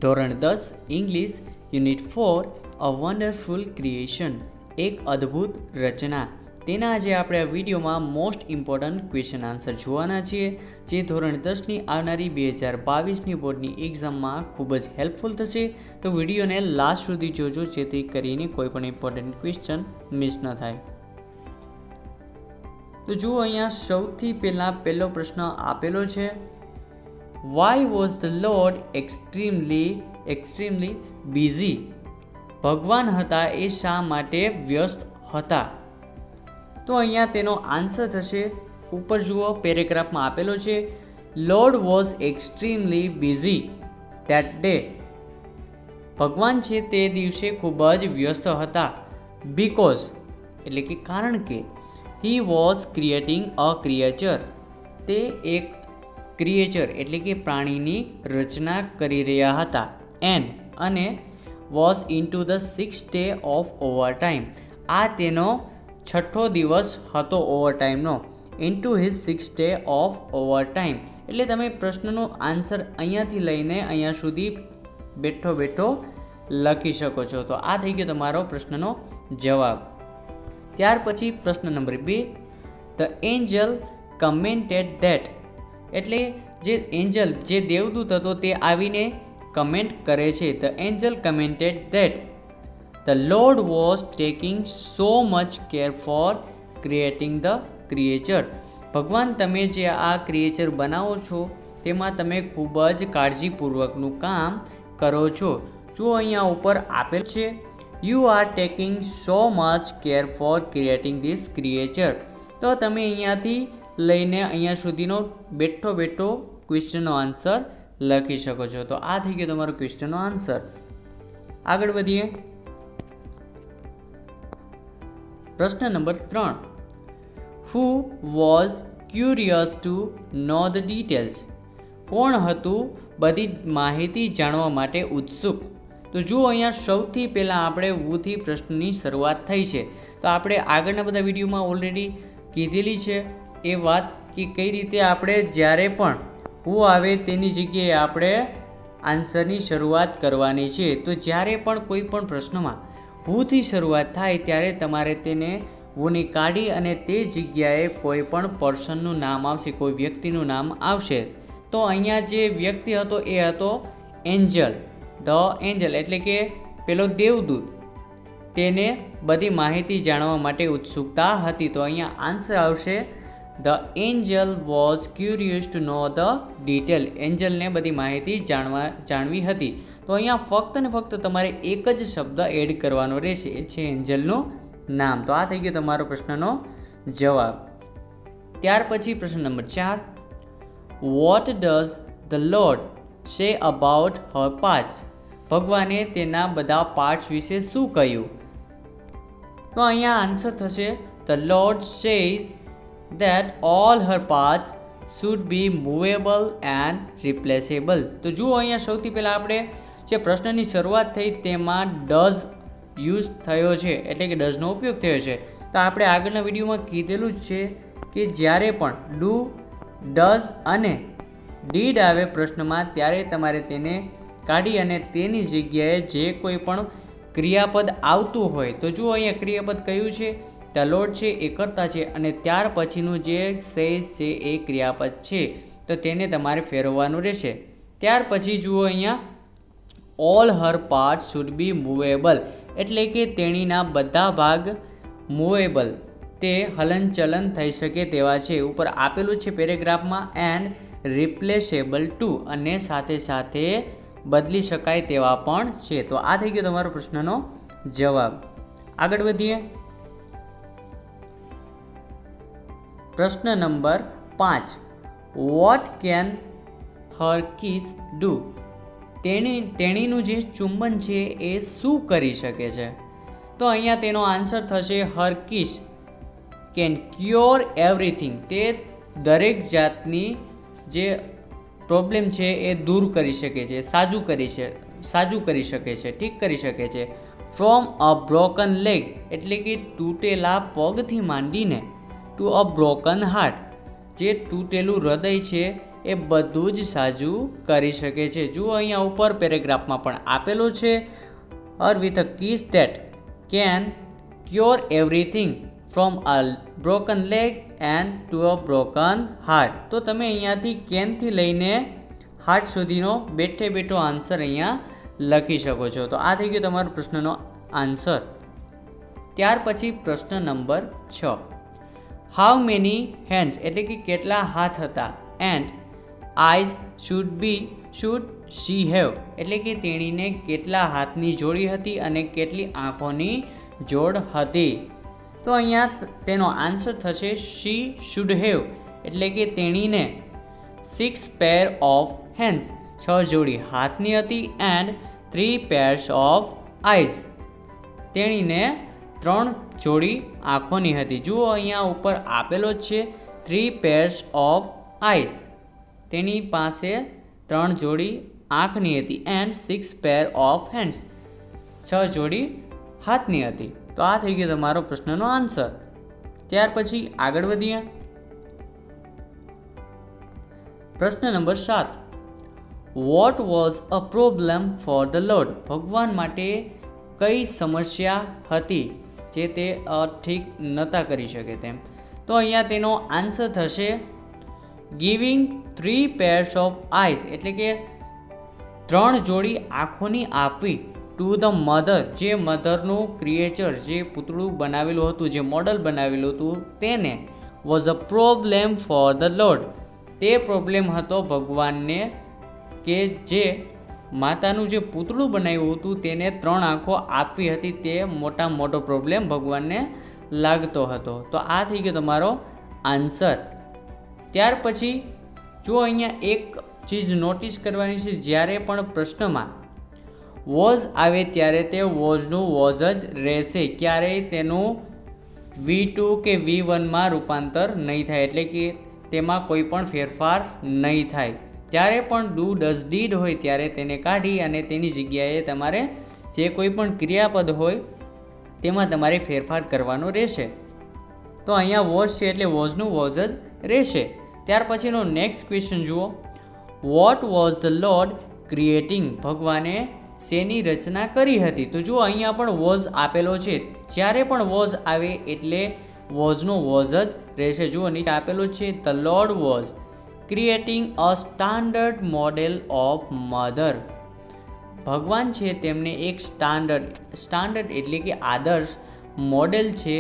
ધોરણ 10 English unit 4 a wonderful creation, એક અદ્ભુત રચના. તેના આજે આપણે આ વિડીયોમાં મોસ્ટ ઇમ્પોર્ટન્ટ ક્વેશ્ચન આન્સર જોવાના છીએ, જે ધોરણ 10ની આવનારી 2022ની બોર્ડની એક્ઝામમાં ખૂબ જ હેલ્પફુલ થશે. તો વિડીયોને લાસ્ટ સુધી જોજો, જેથી કરીને કોઈ પણ ઇમ્પોર્ટન્ટ ક્વેશ્ચન મિસ ન થાય. તો જુઓ, અહીંયા સૌથી પહેલાં પહેલો પ્રશ્ન આપેલો છે. Why was the Lord extremely busy? ભગવાન હતા એ શા માટે વ્યસ્ત હતા? તો અહીંયા તેનો આન્સર થશે, ઉપર જુઓ પેરેગ્રાફમાં આપેલો છે, Lord was extremely busy that day. ભગવાન છે તે દિવસે ખૂબ જ વ્યસ્ત હતા. Because એટલે કે કારણ કે he was creating a creature, તે એક ક્રિએચર એટલે કે પ્રાણીની રચના કરી રહ્યા હતા. અને was into the 6th day of overtime, આ તેનો 6થો દિવસ હતો ઓવરટાઈમનો. Into his 6th day of overtime એટલે તમે પ્રશ્નનો આન્સર અહીંયાથી લઈને અહીંયા સુધી બેઠો લખી શકો છો. તો આ થઈ ગયો તમારો પ્રશ્નનો જવાબ. ત્યાર પછી પ્રશ્ન number 2, the Angel commented that, એટલે જે એન્જલ જે દેવદૂત હતો તે આવીને કમેન્ટ કરે છે. The Angel commented that the lord was taking so much care for creating the creature. ભગવાન તમે જે આ ક્રિએચર બનાવો છો તેમાં તમે ખૂબ જ કાળજીપૂર્વકનું કામ કરો છો. જો અહીંયા ઉપર આપેલ છે, you are taking so much care for creating this creature. તો તમે અહીંયાથી લઈને અહીંયા સુધીનો બેઠો ક્વેશ્ચનનો આન્સર લખી શકો છો. તો આ થઈ ગયો તમારો ક્વેશ્ચનનો આન્સર. આગળ વધીએ. પ્રશ્ન number 3, who was curious to know the details? કોણ હતું બધી માહિતી જાણવા માટે ઉત્સુક? તો જુઓ, અહીંયા સૌથી પહેલાં આપણે હુથી પ્રશ્નની શરૂઆત થઈ છે. તો આપણે આગળના બધા વિડીયોમાં ઓલરેડી કીધેલી છે એ વાત કે કઈ રીતે આપણે જ્યારે પણ હું આવે તેની જગ્યાએ આપણે આન્સરની શરૂઆત કરવાની છે. તો જ્યારે પણ કોઈ પણ પ્રશ્નમાં હુથી શરૂઆત થાય ત્યારે તમારે તેને હુને કાઢી અને તે જગ્યાએ કોઈ પણ પર્સનનું નામ આવશે, કોઈ વ્યક્તિનું નામ આવશે. તો અહીંયા જે વ્યક્તિ હતો એ હતો એન્જલ. ધ એન્જલ એટલે કે પેલો દેવદૂત, તેને બધી માહિતી જાણવા માટે ઉત્સુકતા હતી. તો અહીંયા આન્સર આવશે, the angel was curious to know the detail. એન્જલને બધી માહિતી જાણવી હતી. તો અહીંયા ફક્ત ને ફક્ત તમારે એક જ શબ્દ એડ કરવાનો રહેશે, એ છે એન્જલનું નામ. તો આ થઈ ગયો તમારો પ્રશ્નનો જવાબ. ત્યાર પછી પ્રશ્ન number 4, what does the lord say about her parts? ભગવાને તેના બધા પાર્ટ્સ વિશે શું કહ્યું? તો અહીંયા આન્સર થશે, the lord says that all her parts should be movable and replaceable. તો જુઓ, અહીંયા સૌથી પહેલાં આપણે જે પ્રશ્નની શરૂઆત થઈ તેમાં ડઝ યુઝ થયો છે, એટલે કે ડઝનો ઉપયોગ થયો છે. તો આપણે આગળના વિડીયોમાં કીધેલું જ છે કે જ્યારે પણ ડુ, ડઝ અને ડીડ આવે પ્રશ્નમાં ત્યારે તમારે તેને કાઢી અને તેની જગ્યાએ જે કોઈ પણ ક્રિયાપદ આવતું હોય, તો જુઓ અહીંયા ક્રિયાપદ કયું છે? ધ લોર્ડ છે એ કર્તા છે અને ત્યાર પછીનું જે સેઝ છે એ ક્રિયાપદ છે, તો તેને તમારે ફેરવવાનું રહેશે. ત્યાર પછી જુઓ અહીંયા all her part should be movable, એટલે કે તેણીના બધા ભાગ મૂવેબલ, તે હલનચલન થઈ શકે તેવા છે. ઉપર આપેલું છે પેરેગ્રાફમાં, એન્ડ રિપ્લેસેબલ ટુ, અને સાથે સાથે બદલી શકાય તેવા પણ છે. તો આ થઈ ગયો તમારો પ્રશ્નનો જવાબ. આગળ વધીએ. પ્રશ્ન number 5, what can her kiss do? તેણીનું જે ચુંબન છે એ શું કરી શકે છે? તો અહીંયા તેનો આન્સર થશે, હર કિસ કેન ક્યોર એવરીથિંગ, તે દરેક જાતની જે પ્રોબ્લેમ છે એ દૂર કરી શકે છે, સાજું કરી શકે છે, ઠીક કરી શકે છે. ફ્રોમ અ બ્રોકન લેગ એટલે કે તૂટેલા પગથી માંડીને ટુ અ બ્રોકન હાર્ટ, જે તૂટેલું હૃદય છે એ બધું જ સાજું કરી શકે છે. જુઓ અહીંયા ઉપર પેરેગ્રાફમાં પણ આપેલું છે, or with a kiss that can cure everything from a broken leg and to a broken heart. તો તમે અહીંયાથી કેનથી લઈને હાર્ટ સુધીનો બેઠે બેઠો આન્સર અહીંયા લખી શકો છો. તો આ થઈ ગયો તમારો પ્રશ્નનો આન્સર. ત્યાર પછી પ્રશ્ન નંબર 6. હાઉ મેની હેન્ડ્સ એટલે કે કેટલા હાથ હતા, and eyes should she have એટલે કે તેણીને કેટલા હાથની જોડી હતી અને કેટલી આંખોની જોડ હતી. તો અહીંયા તેનો આન્સર થશે શી શુડ હેવ એટલે કે તેણીને 6 પેર ઓફ હેન્ડ્સ 6 જોડી હાથની હતી, એન્ડ 3 pairs ઓફ આઈઝ તેણીને 3 જોડી આંખોની હતી. જુઓ અહીંયા ઉપર આપેલો છે 3 pairs ઓફ આઈઝ, તેની પાસે 3 જોડી આંખની હતી, એન્ડ 6 પેર ઓફ હેન્ડ્સ 6 જોડી હાથની હતી. તો આ થઈ ગયો તમારો પ્રશ્નનો આન્સર. ત્યાર પછી આગળ વધીએ. પ્રશ્ન number 7. What was a problem for the lord ભગવાન માટે કઈ સમસ્યા હતી જે તે ઠીક નહોતા કરી શકે તેમ. તો અહીંયા તેનો આન્સર થશે ગિવિંગ 3 pairs ઓફ આઈઝ એટલે કે 3 જોડી આંખોની આપવી ટુ ધ મધર જે મધરનું ક્રિએચર જે પૂતળું બનાવેલું હતું, જે મોડલ બનાવેલું હતું, તેને was a problem for the lord તે પ્રોબ્લેમ હતો ભગવાનને કે જે માતાનું જે પૂતળું બનાવ્યું હતું તેને 3 આંખો આપવી હતી, તે મોટો પ્રોબ્લેમ ભગવાનને લાગતો હતો. તો આ થઈ ગયો તમારો આન્સર. ત્યાર પછી જો અહીંયા એક ચીજ નોટિસ કરવાની છે, જ્યારે પણ પ્રશ્નમાં વોઝ આવે ત્યારે તે વોઝનું વોઝ જ રહેશે, ક્યારેય તેનું V2 કે V1માં રૂપાંતર નહીં થાય, એટલે કે તેમાં કોઈ પણ ફેરફાર નહીં થાય. જ્યારે પણ ડુ ડઝ ડીડ હોય ત્યારે તેને કાઢી અને તેની જગ્યાએ તમારે જે કોઈ પણ ક્રિયાપદ હોય તેમાં તમારે ફેરફાર કરવાનો રહેશે. તો અહીંયા વોઝ છે એટલે વોઝનું વોઝ જ રહેશે. ત્યાર પછીનો નેક્સ્ટ ક્વેશ્ચન જુઓ. What was the lord creating ભગવાને શેની રચના કરી હતી. તો જુઓ અહીંયા પણ વોઝ આપેલો છે, જ્યારે પણ વોઝ આવે એટલે વોઝનો વોઝ જ રહેશે. જુઓ નીચે આપેલું છે the lord was creating a standard model of mother ભગવાન છે તેમને એક સ્ટાન્ડર્ડ એટલે કે આદર્શ મોડેલ છે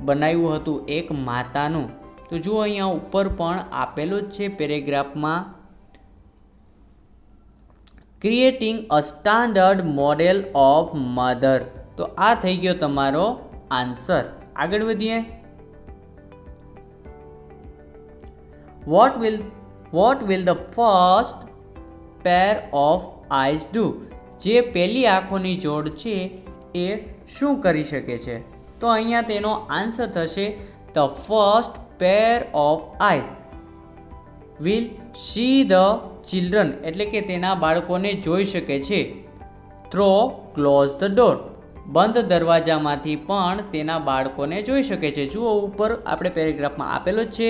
બનાવ્યું હતું એક માતાનું. તો જુઓ અહીંયા ઉપર પણ આપેલું જ છે પેરેગ્રાફમાં creating a standard model of mother. તો આ થઈ ગયો તમારો આન્સર. આગળ વધીએ. What will the first pair of eyes do જે પહેલી આંખોની જોડ છે એ શું કરી શકે છે. તો અહીંયા તેનો આન્સર થશે the first pair of eyes will see the children એટલે કે તેના બાળકોને જોઈ શકે છે થ્રો ક્લોઝ ધ ડોર બંધ દરવાજામાંથી પણ તેના બાળકોને જોઈ શકે છે. જુઓ ઉપર આપણે પેરેગ્રાફમાં આપેલો છે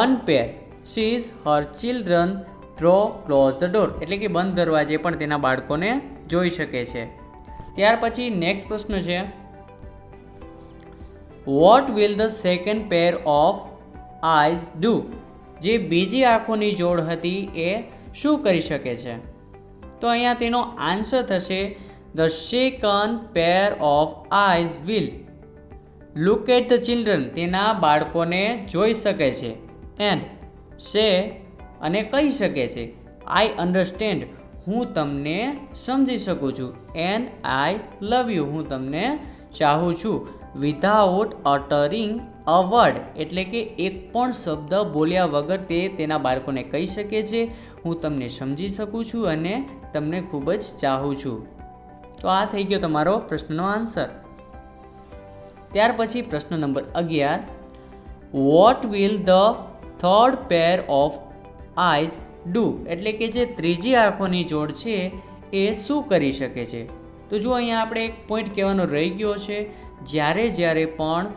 1 pair sees her children through close the door એટલે કે બંધ દરવાજે પણ તેના બાળકોને જોઈ શકે છે. ત્યાર પછી નેક્સ્ટ પ્રશ્ન છે vote will the second pair of eyes do જે બીજી આંખોની જોડ હતી એ શું કરી શકે છે. તો અહીંયા તેનો આન્સર થશે the second pair of eyes will look at the children તેના બાળકોને જોઈ શકે છે એન્ડ સે અને કહી શકે છે આઈ અન્ડરસ્ટેન્ડ હું તમને સમજી શકું છું એન્ડ આઈ લવ યુ હું તમને ચાહું છું વિધાઉટ અટરિંગ અ વર્ડ એટલે કે એક પણ શબ્દ બોલ્યા વગર તે તેના બાળકોને કહી શકે છે હું તમને સમજી શકું છું અને તમને ખૂબ જ ચાહું છું. તો આ થઈ ગયો તમારો પ્રશ્નનો આન્સર. ત્યાર પછી પ્રશ્ન number 11 vote will the third pair of eyes do એટલે કે જે ત્રીજી આંખોની જોડ છે એ શું કરી શકે છે. તો જો અહીંયા આપણે એક પોઈન્ટ કહેવાનો રહી ગયો છે જ્યારે પણ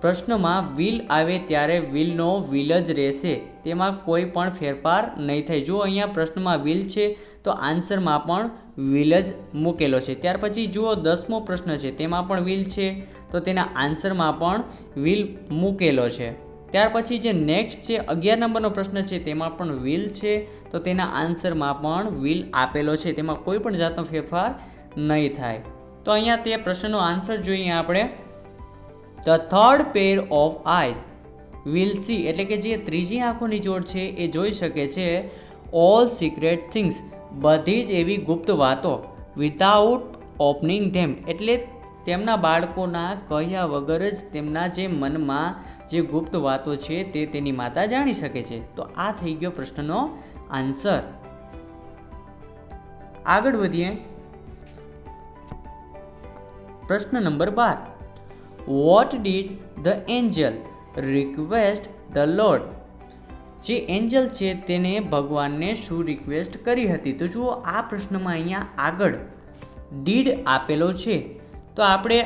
પ્રશ્નમાં વિલ આવે ત્યારે વિલનો વિલ જ રહેશે, તેમાં કોઈ પણ ફેરફાર નહીં થાય. જો અહીંયા પ્રશ્નમાં વિલ છે તો આન્સરમાં પણ વિલ જ મૂકેલો છે. ત્યાર પછી જુઓ 10મો પ્રશ્ન છે, તેમાં પણ વિલ છે તો તેના આન્સરમાં પણ વિલ મૂકેલો છે. ત્યાર પછી જે નેક્સ્ટ છે 11 નંબરનો પ્રશ્ન છે, તેમાં પણ વિલ છે તો તેના આન્સરમાં પણ વિલ આપેલો છે, તેમાં કોઈ પણ જાતનો ફેરફાર નહીં થાય. તો અહીંયા તે પ્રશ્નનો આન્સર જોઈએ આપણે. The third pair of eyes will see, એટલે કે જે ત્રીજી આંખોની જોડ છે એ જોઈ શકે છે ઓલ સિક્રેટ થિંગ્સ, બધી જ એવી ગુપ્ત વાતો, વિધાઉટ ઓપનિંગ ધેમ, એટલે તેમના બાળકોના કહ્યા વગર જ તેમના જે મનમાં જે ગુપ્ત વાતો છે તે તેની માતા જાણી શકે છે. તો આ થઈ ગયો પ્રશ્નનો આન્સર. આગળ વધીએ. પ્રશ્ન number 12. What did the Angel request the lord? જે એન્જલ છે તેને ભગવાનને શું રિક્વેસ્ટ કરી હતી? તો જુઓ આ પ્રશ્નમાં અહીંયા આગળ ડીડ આપેલો છે. તો આપણે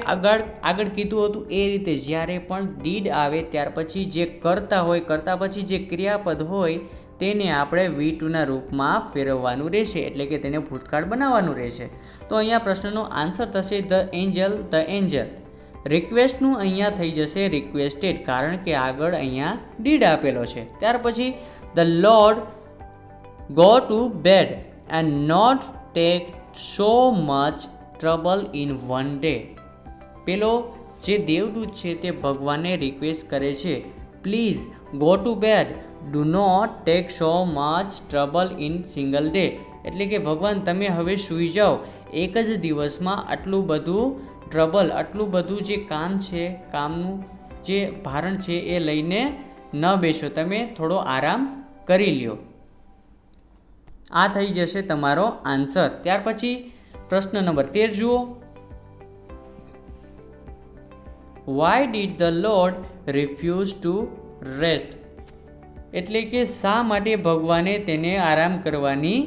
આગળ કીધું હતું એ રીતે જ્યારે પણ ડીડ આવે ત્યાર પછી જે કરતા હોય, કરતા પછી જે ક્રિયાપદ હોય તેને આપણે V2ના રૂપમાં ફેરવવાનું રહેશે, એટલે કે તેને ભૂતકાળ બનાવવાનું રહેશે. તો અહીંયા પ્રશ્નનો આન્સર થશે ધ એન્જલ, ધ એન્જલ. રિક્વેસ્ટનું અહીંયા થઈ જશે રિક્વેસ્ટેડ, કારણ કે આગળ અહીંયા ડીડ આપેલો છે. ત્યાર પછી the lord go to bed and not take so much trouble in one day. પેલો જે દેવદૂત છે તે ભગવાનને રિક્વેસ્ટ કરે છે, please go to bed, do not take so much trouble in single day. એટલે કે ભગવાન તમે હવે સૂઈ જાઓ, એક જ દિવસમાં આટલું બધું ટ્રબલ, આટલું બધું જે કામ છે, કામનું જે ભારણ છે એ લઈને ન બેસો, તમે થોડો આરામ કરી લ્યો. આ થઈ જશે તમારો આન્સર. ત્યાર પછી પ્રશ્ન નંબર 13 જુઓ. Why did the lord refuse two rest? એટલે કે શા માટે ભગવાને તેને આરામ કરવાની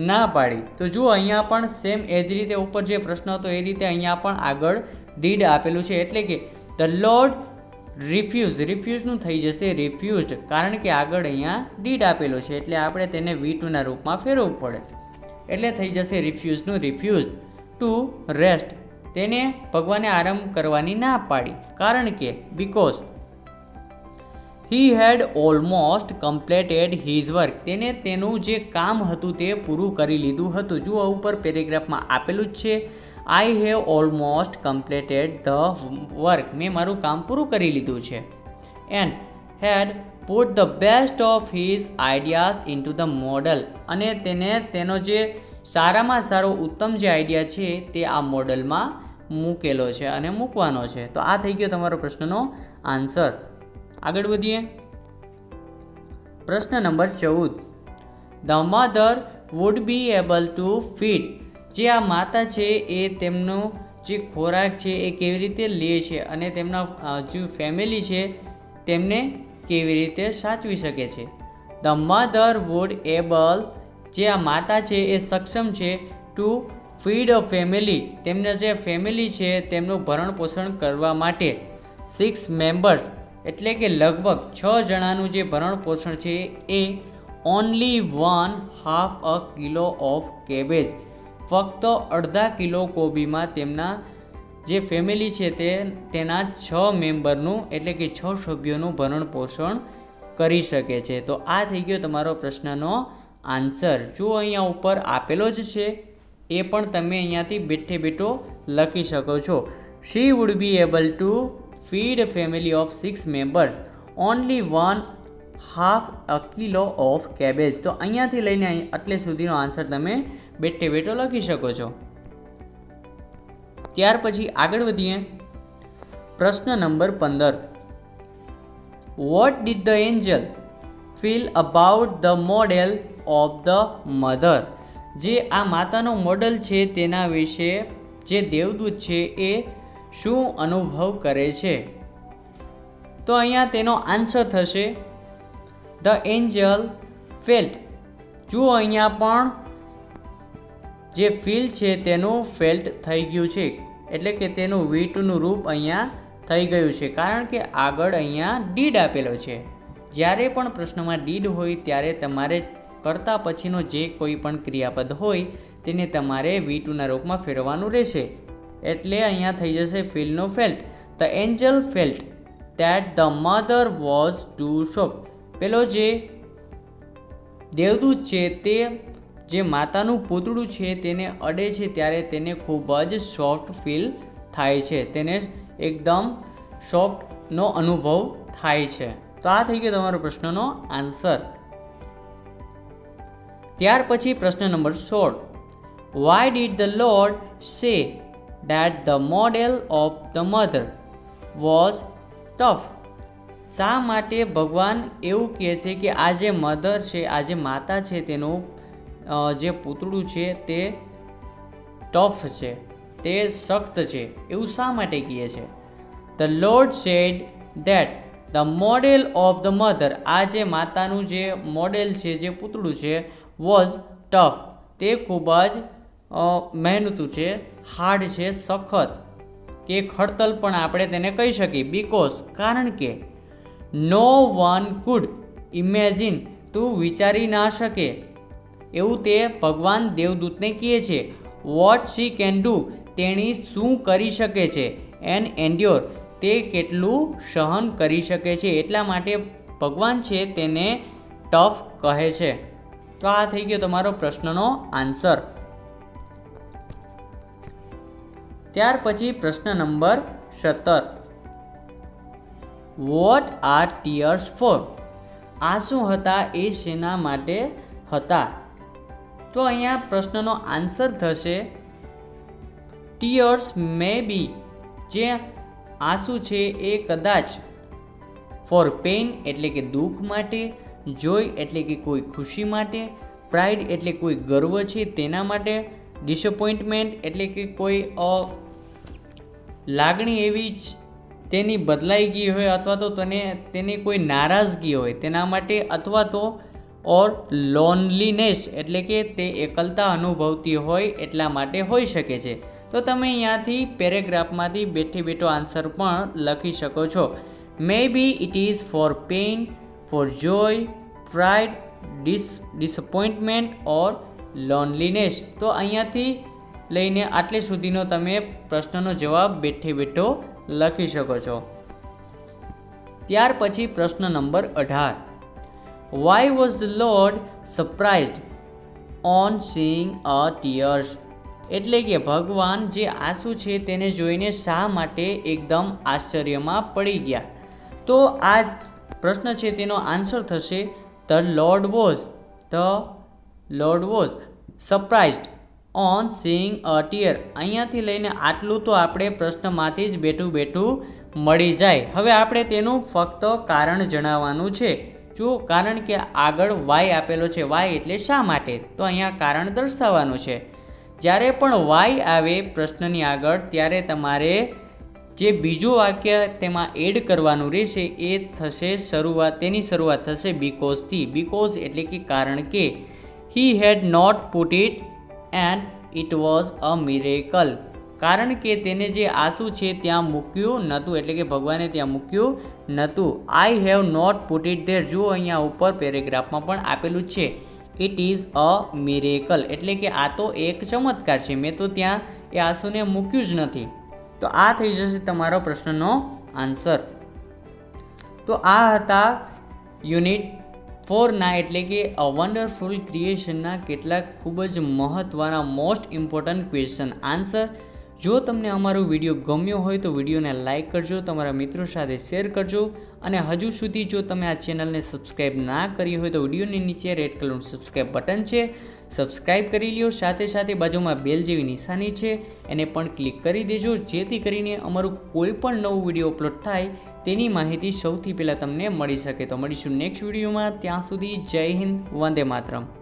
ના પાડી? તો જુઓ અહીંયા પણ સેમ એ જ રીતે ઉપર જે પ્રશ્ન હતો એ રીતે અહીંયા પણ આગળ ડીડ આપેલું છે, એટલે કે ધ લોર્ડ રિફ્યુઝનું થઈ જશે રિફ્યુઝડ, કારણ કે આગળ અહીંયા ડીડ આપેલો છે એટલે આપણે તેને V2ના રૂપમાં ફેરવવું પડે, એટલે થઈ જશે રિફ્યુઝનું રિફ્યુઝડ ટુ રેસ્ટ. તેને ભગવાને આરામ કરવાની ના પાડી, કારણ કે because he had almost completed his work, તેને તેનું જે કામ હતું તે પૂરું કરી લીધું હતું. જુઓ ઉપર પેરેગ્રાફમાં આપેલું જ છે, I have almost completed the work, મેં મારું કામ પૂરું કરી લીધું છે. And had put the best of his ideas into the model, અને તેને તેનો જે સારામાં સારો ઉત્તમ જે આઈડિયા છે તે આ મોડલમાં મૂકેલો છે અને મૂકવાનો છે. તો આ થઈ ગયો તમારો પ્રશ્નનો આન્સર. આગળ વધીએ. પ્રશ્ન number 14. The mother wood be able to feed, જે આ માતા છે એ તેમનો જે ખોરાક છે એ કેવી રીતે લે છે અને તેમના જે ફેમિલી છે તેમને કેવી રીતે સાચવી શકે છે. ધ મધર વુડ એબલ, જે આ માતા છે એ સક્ષમ છે ટુ ફીડ અ ફેમિલી, તેમના જે ફેમિલી છે તેમનું ભરણ પોષણ કરવા માટે 6 મેમ્બર્સ, એટલે કે લગભગ 6 જણાનું જે ભરણ પોષણ છે એ ઓનલી 1/2 કિલો ઓફ કેબેજ, ફક્ત અડધા કિલો કોબીમાં તેમના જે ફેમિલી છે તેના 6 મેમ્બરનું, એટલે કે 6 સભ્યોનું ભરણ પોષણ કરી શકે છે. તો આ થઈ ગયો તમારો પ્રશ્નનો આન્સર. જો અહીંયા ઉપર આપેલો જ છે એ પણ તમે અહીંયાથી બેઠે બેઠો લખી શકો છો. She would be able to feed family of 6 members only 1/2 kilo of cabbage. તો અહીંયાથી લઈને એટલે સુધીનો આન્સર તમે બેઠે બેઠો લખી શકો છો. ત્યાર પછી આગળ વધીએ. પ્રશ્ન number 15. What did the Angel feel about the model of the mother? જે આ માતાનો મોડલ છે તેના વિશે જે દેવદૂત છે એ શું અનુભવ કરે છે? તો અહીંયા તેનો આન્સર થશે ધ એન્જલ ફેલ્ટ. જુઓ અહીંયા પણ જે ફીલ છે તેનું ફેલ્ટ થઈ ગયું છે, એટલે કે તેનું V2નું રૂપ અહીંયા થઈ ગયું છે, કારણ કે આગળ અહીંયા ડીડ આપેલો છે. જ્યારે પણ પ્રશ્નમાં ડીડ હોય ત્યારે તમારે કરતા પછીનો જે કોઈ પણ ક્રિયાપદ હોય તેને તમારે V2ના રૂપમાં ફેરવવાનું રહેશે. એટલે અહીંયા થઈ જશે ફીલનો felt. The angel felt that the mother was too soft. પેલો જે દેવદૂત છે તે જે માતાનું પૂતળું છે તેને અડે છે ત્યારે તેને ખૂબ જ સોફ્ટ ફીલ થાય છે, તેને એકદમ સોફ્ટનો અનુભવ થાય છે. તો આ થઈ ગયો તમારો પ્રશ્નનો આન્સર. ત્યાર પછી પ્રશ્ન number 16. Why did the lord say that the model of the mother was tough. શા માટે ભગવાન એવું કહે છે કે આ જે મધર છે, આ જે માતા છે, તેનું જે પૂતળું છે તે ટફ છે, તે સખ્ત છે, એવું શા માટે કહે છે? The lord said that the model of the mother, આ જે માતાનું જે મોડેલ છે, જે પૂતળું છે, વોઝ ટફ, તે ખૂબ જ મહેનતું છે, હાર્ડ છે, સખત કે ખડતલ પણ આપણે તેને કહી શકીએ. બીકોઝ, કારણ કે નો વન કુડ ઇમેજિન, તું વિચારી ના શકે એવું તે ભગવાન દેવદૂતને કહે છે. વોટ શી કેન ડુ, તેણી શું કરી શકે છે. એન્ડ એન્ડ્યોર, તે કેટલું સહન કરી શકે છે. એટલા માટે ભગવાન છે તેને ટફ કહે છે. તો આ થઈ ગયો તમારો પ્રશ્નનો આન્સર. ત્યાર પછી પ્રશ્ન number 17. What are tears for? આંસુ હતા એ શેના માટે હતા? તો અહીંયા પ્રશ્નનો આન્સર થશે ટીયર્સ મે બી, જે આંસુ છે એ કદાચ ફોર પેઇન એટલે કે દુઃખ માટે, જોય એટલે કે કોઈ ખુશી માટે, પ્રાઇડ એટલે કોઈ ગર્વ છે તેના માટે, ડિસઅપોઇન્ટમેન્ટ એટલે કે કોઈ લાગણી એવી જ તેની બદલાઈ ગઈ હોય અથવા તો તેની કોઈ નારાજગી હોય તેના માટે, અથવા તો ઓર લોનલીનેસ એટલે કે તે એકલતા અનુભવતી હોય એટલા માટે હોઈ શકે છે. તો તમે અહીંયાથી પેરેગ્રાફમાંથી બેઠો આન્સર પણ લખી શકો છો. Maybe it is for pain, for joy, pride, disappointment or loneliness. તો અહીંયાથી લઈને આટલે સુધીનો તમે પ્રશ્નનો જવાબ બેઠો લખી શકો છો. ત્યાર પછી પ્રશ્ન number 18. Why was the lord surprised on seeing a tears? એટલે કે ભગવાન જે આંસુ છે તેને જોઈને શા માટે એકદમ આશ્ચર્યમાં પડી ગયા? તો આ પ્રશ્ન છે તેનો આન્સર થશે the lord was surprised on seeing a tear. અહીંયાથી લઈને આટલું તો આપણે પ્રશ્નમાંથી જ બેઠું મળી જાય. હવે આપણે તેનું ફક્ત કારણ જણાવવાનું છે. જો કારણ કે આગળ વાય આપેલો છે, વાય એટલે શા માટે, તો અહીંયા કારણ દર્શાવવાનું છે. જ્યારે પણ વાય આવે પ્રશ્નની આગળ ત્યારે તમારે જે બીજું વાક્ય તેમાં એડ કરવાનું રહેશે એ થશે તેની શરૂઆત થશે બીકોઝથી. બીકોઝ એટલે કે કારણ કે he had not put it and it was a miracle. કારણ કે તેને જે આંસુ છે ત્યાં મૂક્યું નહોતું, એટલે કે ભગવાને ત્યાં મૂક્યું નહોતું. I have not put it there, જો અહીંયા ઉપર પેરેગ્રાફમાં પણ આપેલું છે ઇટ ઇઝ અ મિરેકલ, એટલે કે આ તો એક ચમત્કાર છે, મેં તો ત્યાં એ આંસુને મૂક્યું જ નથી. તો આ થઈ જશે તમારો પ્રશ્નનો આન્સર. તો આ હતા યુનિટ 4ના એટલે કે અ વન્ડરફુલ ક્રિએશનના કેટલાક ખૂબ જ મહત્ત્વના મોસ્ટ ઇમ્પોર્ટન્ટ ક્વેશ્ચન આન્સર. જો તમને અમારો વિડીયો ગમ્યો હોય તો વિડીયોને લાઇક કરજો, તમારા મિત્રો સાથે શેર કરજો, અને હજુ સુધી જો તમે આ ચેનલને સબસ્ક્રાઈબ ના કરી હોય તો વિડીયોની નીચે રેડ કલરનું સબસ્ક્રાઈબ બટન છે, સબસ્ક્રાઈબ કરી લ્યો. સાથે સાથે બાજુમાં બેલ જેવી નિશાની છે એને પણ ક્લિક કરી દેજો, જેથી કરીને અમારું કોઈ પણ નવું વિડીયો અપલોડ થાય તેની માહિતી સૌથી પહેલાં તમને મળી શકે. તો મળીશું નેક્સ્ટ વિડીયોમાં. ત્યાં સુધી જય હિન્દ, વંદે માતરમ.